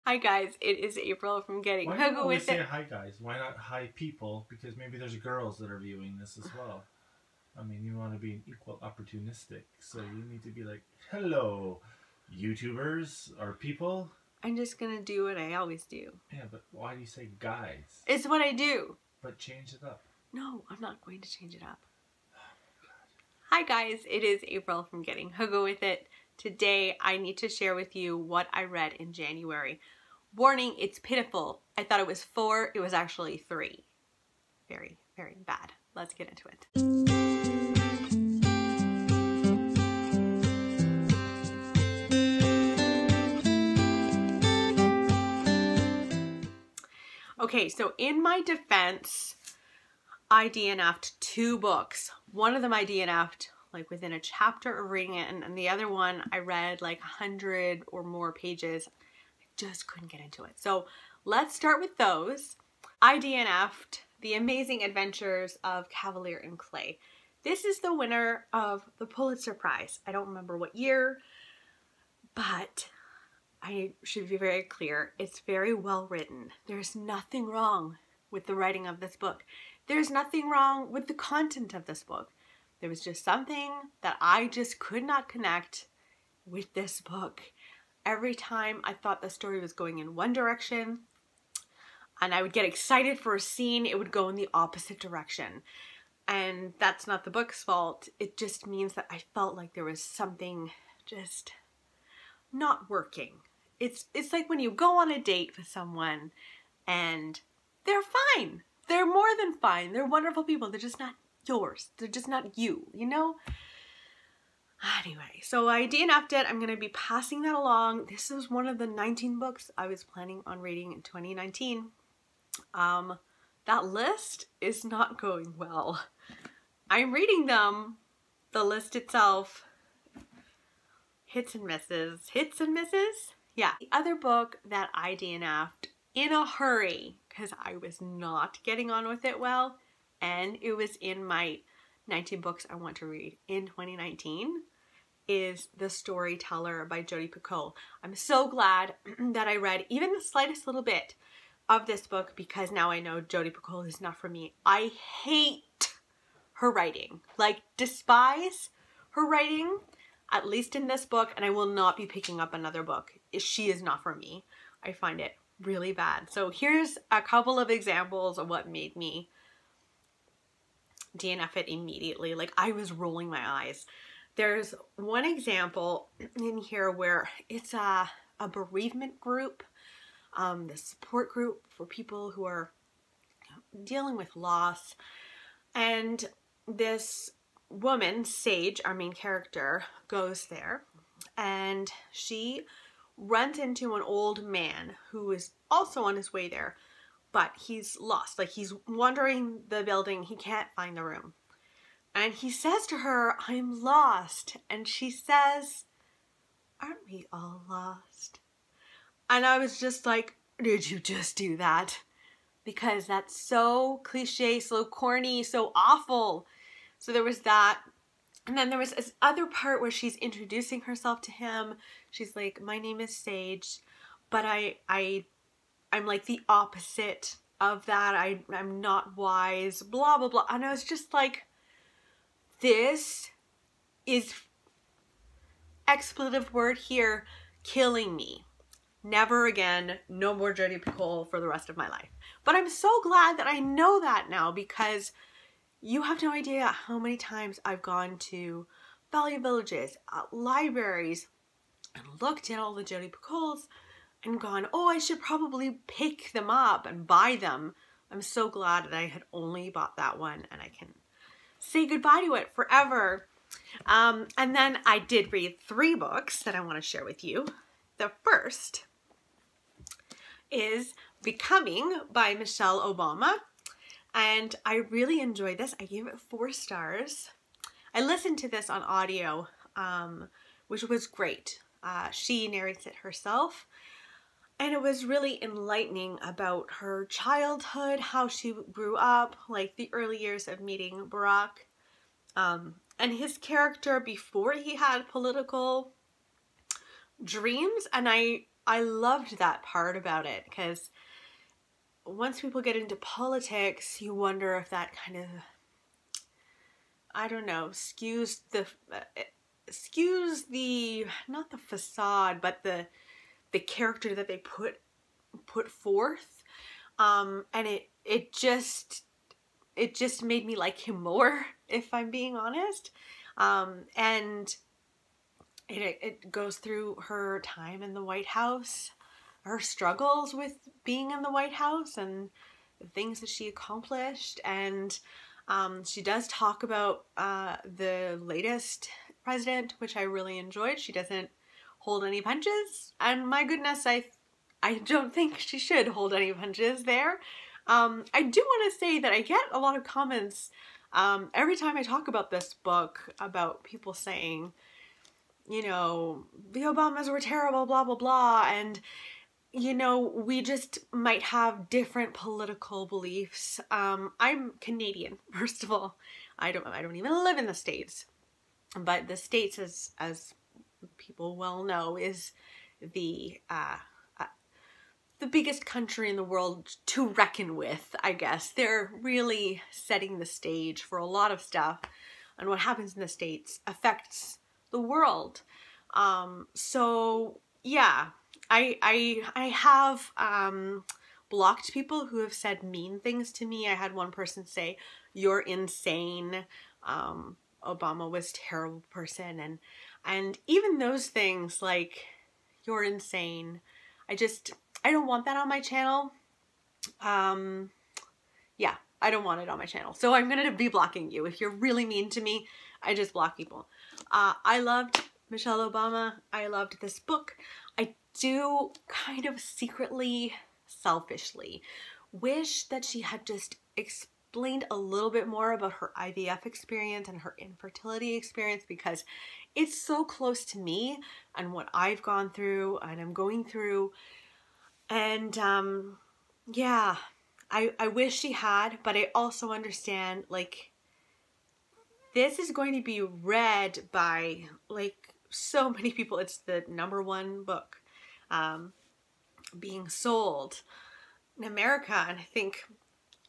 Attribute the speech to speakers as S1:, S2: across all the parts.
S1: Hi guys, it is April from Getting
S2: Why
S1: Huggy
S2: not always
S1: with
S2: say
S1: it.
S2: hi guys? Why not hi people? Because maybe there's girls that are viewing this as well. I mean, you want to be equal opportunistic, so you need to be like, hello, YouTubers or people.
S1: I'm just gonna do what I always do.
S2: Yeah, but why do you say guys?
S1: It's what I do.
S2: But change it up.
S1: No, I'm not going to change it up. Hi guys, it is April from Getting Huggy with it. Today I need to share with you what I read in January. Warning, it's pitiful. I thought it was 4, it was actually 3. Very, very bad. Let's get into it. Okay, so in my defense, I DNF'd 2 books. One of them I DNF'd like within a chapter of reading it, and the other one I read like 100 or more pages. I just couldn't get into it. So let's start with those. I DNF'd The Amazing Adventures of Kavalier and Clay. This is the winner of the Pulitzer Prize. I don't remember what year, but I should be very clear. It's very well written. There's nothing wrong with the writing of this book. There's nothing wrong with the content of this book. There was just something that I just could not connect with this book. Every time I thought the story was going in one direction and I would get excited for a scene, it would go in the opposite direction. And that's not the book's fault. It just means that I felt like there was something just not working. It's like when you go on a date with someone and they're fine. They're more than fine. They're wonderful people. They're just not yours. They're just not you, you know? Anyway, so I DNF'd it. I'm going to be passing that along. This is one of the 19 books I was planning on reading in 2019. That list is not going well. I'm reading them. The list itself, hits and misses. Hits and misses? Yeah. The other book that I DNF'd in a hurry, because I was not getting on with it well, and it was in my 19 books I want to read in 2019, is The Storyteller by Jodi Picoult. I'm so glad that I read even the slightest little bit of this book, because now I know Jodi Picoult is not for me. I hate her writing, like despise her writing, at least in this book, and I will not be picking up another book. She is not for me. I find it really bad. So here's a couple of examples of what made me DNF it immediately. Like, I was rolling my eyes. There's one example in here where it's a bereavement group, the support group for people who are dealing with loss. And this woman, Sage, our main character, goes there, and she runs into an old man who is also on his way there, but he's lost. Like, he's wandering the building, he can't find the room. And he says to her, "I'm lost." And she says, "Aren't we all lost?" And I was just like, did you just do that? Because that's so cliche, so corny, so awful. So there was that. And then there was this other part where she's introducing herself to him. She's like, "My name is Sage, but I'm like the opposite of that. I'm not wise, blah, blah, blah." And I was just like, this is, expletive word here, killing me. Never again, no more Jodi Picoult for the rest of my life. But I'm so glad that I know that now, because you have no idea how many times I've gone to value villages, libraries, and looked at all the Jodi Picoults and gone, oh, I should probably pick them up and buy them. I'm so glad that I had only bought that one, and I can say goodbye to it forever. And then I did read 3 books that I want to share with you. The first is Becoming by Michelle Obama. And I really enjoyed this. I gave it 4 stars. I listened to this on audio, which was great. She narrates it herself. And it was really enlightening about her childhood, how she grew up, like the early years of meeting Barack, and his character before he had political dreams. And I I loved that part about it, because once people get into politics, you wonder if that kind of, I don't know, skews the, not the facade, but the character that they put forth. And it just made me like him more, if I'm being honest. And it goes through her time in the White House, her struggles with being in the White House, and the things that she accomplished. And she does talk about the latest president, which I really enjoyed. She doesn't hold any punches, and my goodness, I don't think she should hold any punches there. I do want to say that I get a lot of comments every time I talk about this book, about people saying, you know, the Obamas were terrible, blah, blah, blah. And, you know, we just might have different political beliefs. I'm Canadian, first of all. I don't even live in the States. But the States, as people well know, is the biggest country in the world to reckon with, I guess. They're really setting the stage for a lot of stuff. And what happens in the States affects the world. So yeah, I have blocked people who have said mean things to me. I had one person say, "You're insane. Obama was a terrible person." And even those things, like, "You're insane." I don't want that on my channel. Yeah, I don't want it on my channel. So I'm going to be blocking you. If you're really mean to me, I just block people. I loved Michelle Obama. I loved this book. I do kind of secretly, selfishly wish that she had just explained a little bit more about her IVF experience and her infertility experience, because it's so close to me and what I've gone through and I'm going through. And yeah, I wish she had, but I also understand, like, this is going to be read by, like, so many people. It's the #1 book being sold in America, and I think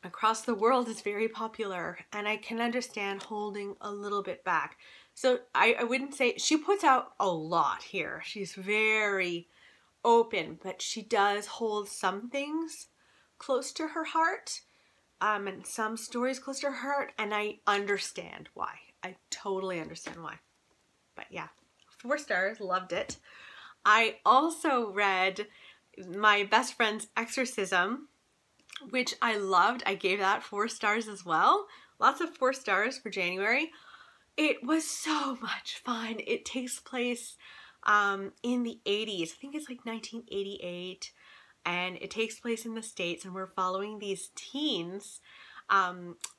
S1: across the world it's very popular, and I can understand holding a little bit back. So I wouldn't say, she puts out a lot here. She's very open, but she does hold some things close to her heart, and some stories close to her heart, and I understand why. I totally understand why. But yeah, 4 stars, loved it. I also read my best friend's Exorcism, which I loved. I gave that 4 stars as well. Lots of 4 stars for January. It was so much fun. It takes place in the 80s. I think it's like 1988. And it takes place in the States, and we're following these teens.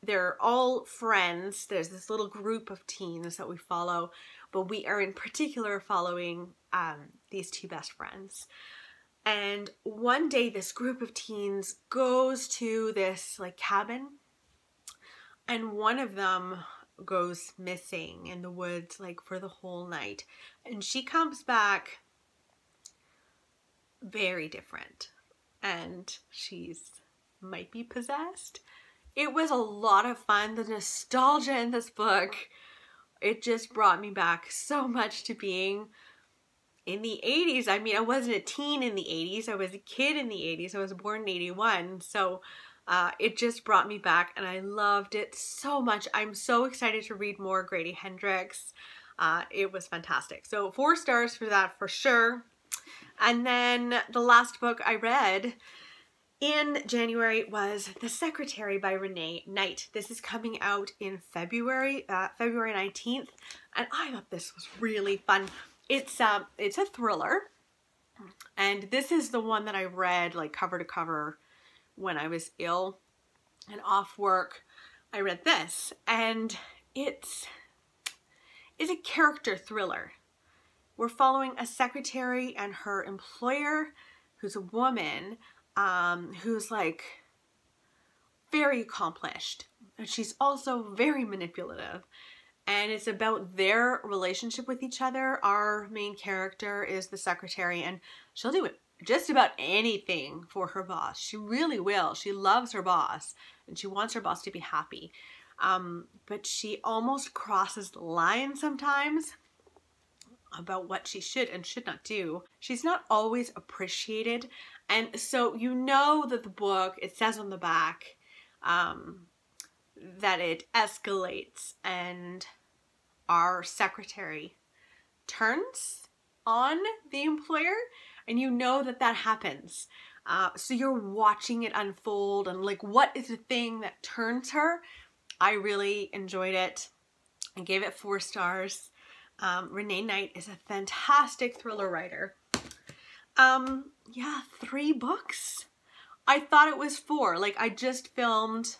S1: They're all friends. There's this little group of teens that we follow, but we are in particular following these 2 best friends. And one day this group of teens goes to this, like, cabin, and one of them goes missing in the woods, like, for the whole night. And she comes back very different, and she's might be possessed. It was a lot of fun. The nostalgia in this book, it just brought me back so much to being in the 80s. I mean, I wasn't a teen in the 80s. I was a kid in the 80s. I was born in 81. So it just brought me back, and I loved it so much. I'm so excited to read more Grady Hendrix. It was fantastic. So 4 stars for that for sure. And then the last book I read in January was The Secretary by Renee Knight. This is coming out in February 19th, and I thought this was really fun. It's a thriller, and this is the one that I read, like, cover to cover when I was ill and off work. I read this, and it's a character thriller. We're following a secretary and her employer, who's a woman, who's, like, very accomplished. And she's also very manipulative. And it's about their relationship with each other. Our main character is the secretary, and She'll do just about anything for her boss. She really will. She loves her boss and she wants her boss to be happy. But she almost crosses the line sometimes about what she should and should not do. She's not always appreciated. And so you know that the book, it says on the back, that it escalates and our secretary turns on the employer, and you know that that happens. So you're watching it unfold and like, what is the thing that turns her? I really enjoyed it. I gave it 4 stars. Renee Knight is a fantastic thriller writer. Yeah, 3 books. I thought it was 4. Like, I just filmed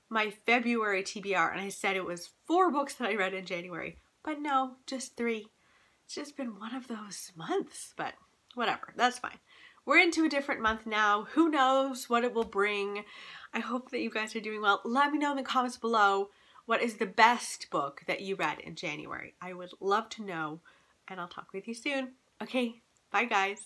S1: my February TBR and I said it was 4 books that I read in January, but no, just 3. It's just been one of those months, but whatever, that's fine. We're into a different month now. Who knows what it will bring? I hope that you guys are doing well. Let me know in the comments below, what is the best book that you read in January? I would love to know, and I'll talk with you soon. Okay, bye guys.